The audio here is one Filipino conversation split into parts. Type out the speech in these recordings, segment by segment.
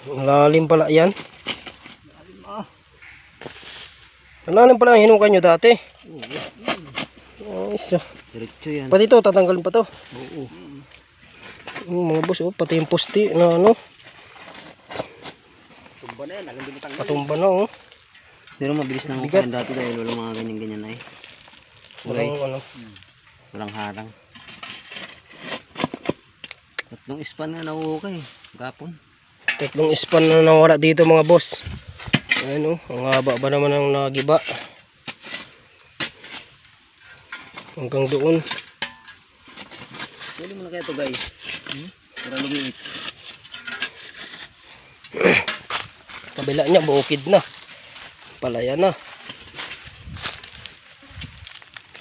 Lalim pala yan. Lalim pala ang hinukay nyo dati. Nice. Diretso yan. Pati ito, tatanggalin pa to. Oo. Mga boss, oh, pati yung posti na ano. Tumba na yan, alam din mo tanggal. Patumba na, oh. Pero mabilis na hukayan dati dahil walang mga ganyan-ganyan ay. Walang ano. Walang harang. Tatlong ispan na nahuhukay. Gapon. Tatlong ispan na nawala dito mga boss. Ayan, oh. Ang haba ba naman ang nagiba. Hanggang doon. Pwede mo na kaya ito guys. Para lumiit. Kabila niya, bukid na. Palaya na.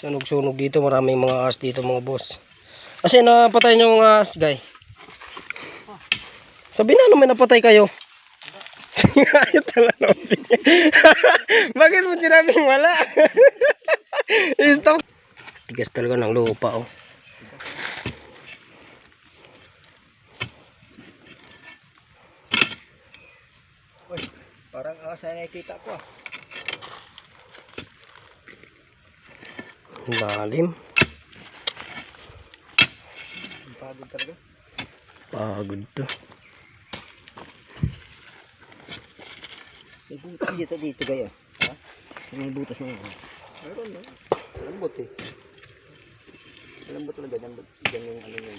Sunog-sunog dito. Maraming mga ahas dito mga boss. Kasi napatay nyo mga ahas guys. Sabi na naman napatay kayo. Ayot talaga. Bakit mo sinabing wala? Stop. Tigas talaga ng lupa, oh. Uy, parang asa nakikita ko ah. Lalim. Pagod talaga. Pagod to. May butas dito gaya. Ha? May butas na yun. Meron na. Lambot eh. Lambot talaga. Lambot. Diyan yung ano yun.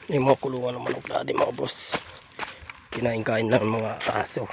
Yung mga kulungan ng manok natin mga boss. Kinain-kain lang ng mga aso.